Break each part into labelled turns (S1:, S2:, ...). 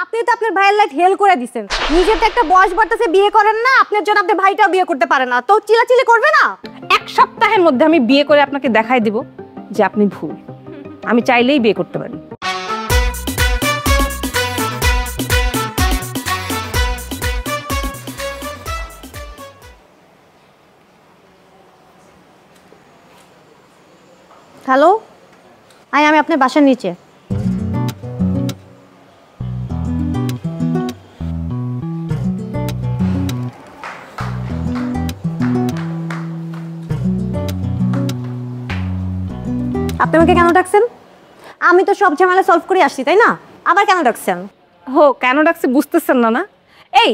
S1: আপনি তো আপনার ভাইয়ের লাইফ হেল করে দিচ্ছেন। নিজের তো একটা বয়স বাড়তেছে, বিয়ে করেন না, আপনার জন্য আপনার ভাইটাও বিয়ে করতে পারে না, তো চিলাচিলি করবে না?
S2: এক সপ্তাহের মধ্যে আমি বিয়ে করে আপনাকে দেখাই দিব যে আপনি ভুল। আমি চাইলেই বিয়ে করতে পারি।
S1: হ্যালো, আমি আপনার বাসার নিচে। আপনি আমাকে কেন ডাকছেন? আমি তো সব ঝামেলা সলভ করে আসছি, তাই না? আবার কেন ডাকছেন?
S2: হো, কেন ডাকছি বুঝতেছেন না? না এই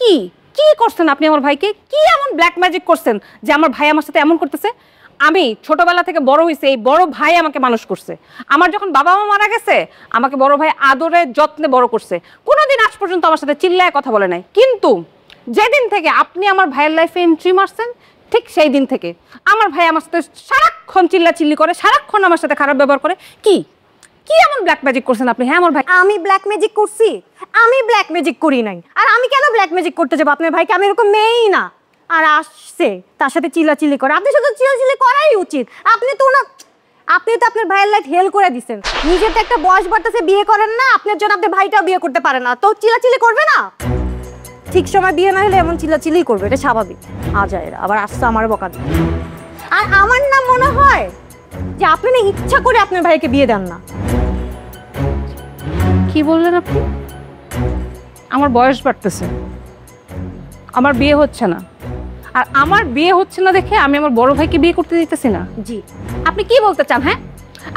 S2: কি কি করছেন আপনি আমার ভাইকে? কি এমন ব্ল্যাক ম্যাজিক করছেন যে আমার ভাই আমার সাথে এমন করতেছে? আমি ছোটবেলা থেকে বড় হয়েছে, এই বড় ভাই আমাকে মানুষ করছে। আমার যখন বাবা মা মারা গেছে আমাকে বড় ভাই আদরে যত্নে বড় করছে, কোনোদিন আজ পর্যন্ত আমার সাথে চিল্লায় কথা বলে নাই। কিন্তু যেদিন থেকে আপনি আমার ভাইয়ের লাইফে এন্ট্রি মারছেন, ঠিক সেই দিন থেকে আমার ভাই আমার সাথে সারাক্ষণ চিল্লাচিল্লি করে, সারাক্ষণ আমার সাথে খারাপ ব্যবহার করে। কি কি এমন ব্ল্যাক ম্যাজিক করছেন আপনি? হ্যাঁ আমার ভাই।
S1: আমি ব্ল্যাক ম্যাজিক করছি? আমি ব্ল্যাক ম্যাজিক করি নাই। আর আমি কেন ব্ল্যাক ম্যাজিক করতে যাবো আপনার ভাইকে? আমি এরকম মেয়েই না। আর আসছে তার সাথে চিল্লাচিল্লি করে। আপনি শুধু চিল্লাচিল্লি করাই উচিত। আপনি তো আপনার ভাইয়ের লাইফ হেল করে দিচ্ছেন। নিজের তো একটা বয়স বাড়তেছে, বিয়ে করেন না, আপনার জন্য আপনার ভাইটাও বিয়ে করতে পারে না, তো চিল্লাচিল্লি করবে না? ঠিক সময় বিয়ে না হলে এমন চিল্লাচিল্লি করবে, এটা স্বাভাবিক। এরা আবার আসছে আমার বকা। আর আমার না মনে হয় যে আপনি না ইচ্ছা করে আপনার ভাইকে বিয়ে দেন না।
S2: কি বললেন আপনি? আমার বয়স বাড়তেছে, আমার বিয়ে হচ্ছে না, আর আমার বিয়ে হচ্ছে না দেখে আমি আমার বড় ভাইকে বিয়ে করতে দিতেছি না?
S1: জি।
S2: আপনি কি বলতে চান? হ্যাঁ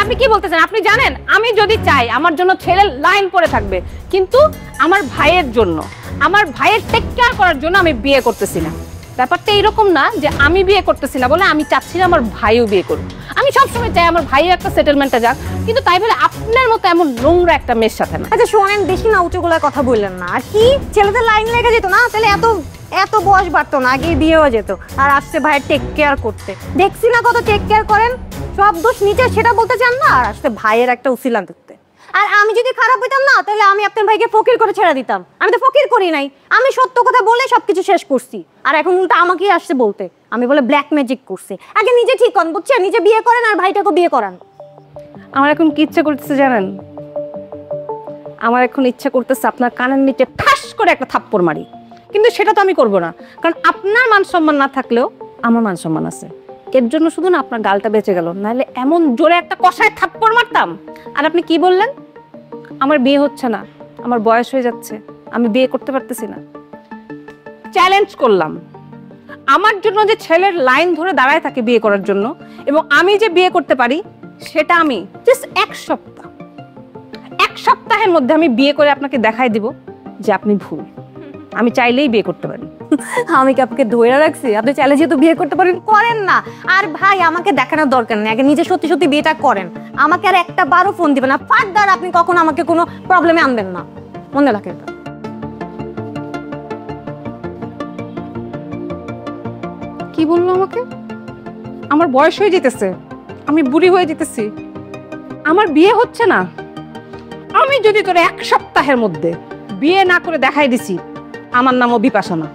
S2: আপনি কি বলতে চান? আপনি জানেন আমি যদি চাই আমার জন্য ছেলে লাইন পড়ে থাকবে, কিন্তু আমার ভাইয়ের জন্য, আমার ভাইয়ের টেক কেয়ার করার জন্য আমি বিয়ে করতেছি না। ব্যাপারটা এরকম না যে আমি বিয়ে করতেছি না বলে আমি চাচ্ছি না আমার ভাইও বিয়ে করুক। আমি সবসময় চাই আমার ভাইও একটা সেটেলমেন্টে যাক, কিন্তু তাই বলে আপনার মতো এমন নোংরা একটা মেয়ের সাথে না।
S1: আচ্ছা শোনেন, বেশি না উঁচুগুলার কথা বললেন না। আর কি ছেলেদের লাইন লেগে যেত না, তাহলে এত বয়স বাড়তো না, আগে বিয়েও যেত। আর আসছে ভাইয়ের টেক কেয়ার করতে, দেখছি না কত টেক কেয়ার করেন। সব দোষ নিচে সেটা বলতে চান না, আর আসছে ভাইয়ের একটা উসিলা করতে। আর আমি যদি খারাপ হইতাম না, তাহলে আমি আপনার ভাইকে ফকির করে ছেড়ে দিতাম। আমি তো ফকির করি নাই, আমি সত্য কথা বলে সবকিছু শেষ করছি। আর এখন উল্টা আমাকেই আসছে বলতে আমি বলে ব্ল্যাক ম্যাজিক করছি। আগে নিজে ঠিক করেন, বুঝছেন? নিজে বিয়ে করেন আর ভাইটাকে বিয়ে করান।
S2: আমার এখন কি ইচ্ছা করতেছে জানেন? আমার এখন ইচ্ছা করতেছে আপনার কানের নিচে ঠাস করে একটা থাপ্পড় মারি, কিন্তু সেটা তো আমি করব না, কারণ আপনার মান সম্মান না থাকলেও আমার মান সম্মান আছে। এর জন্য শুধু না আপনার গালটা বেঁচে গেল, নাহলে এমন জোরে একটা কষায় থাপ্পড় মারতাম। আর আপনি কি বললেন? আমার বিয়ে হচ্ছে না, আমার বয়স হয়ে যাচ্ছে, আমি বিয়ে করতে পারতেছি না। চ্যালেঞ্জ করলাম, আমার জন্য যে ছেলের লাইন ধরে দাঁড়ায় থাকে বিয়ে করার জন্য, এবং আমি যে বিয়ে করতে পারি, সেটা আমি জাস্ট এক সপ্তাহের মধ্যে আমি বিয়ে করে আপনাকে দেখাই দিব যে আপনি ভুল। আমি চাইলেই বিয়ে করতে পারি।
S1: আমি কি আপনাকে ধরে রাখছি? আপনি চাইলে যেহেতু বিয়ে করতে পারেন, করেন না। আর ভাই আমাকে দেখানোর দরকার নেই, আগে নিজে সত্যি সত্যি বিয়েটা করেন। আমাকে আর একটা বারও ফোন দিবেন না, ফার্দার আপনি কখনো আমাকে কোনো প্রবলেমে আনবেন না, মনে রাখেন।
S2: কি বললো আমাকে? আমার বয়স হয়ে যেতেছে, আমি বুড়ি হয়ে যেতেছি, আমার বিয়ে হচ্ছে না। আমি যদি তোর এক সপ্তাহের মধ্যে বিয়ে না করে দেখাই দিছি, আমার নামও বিপাশা না।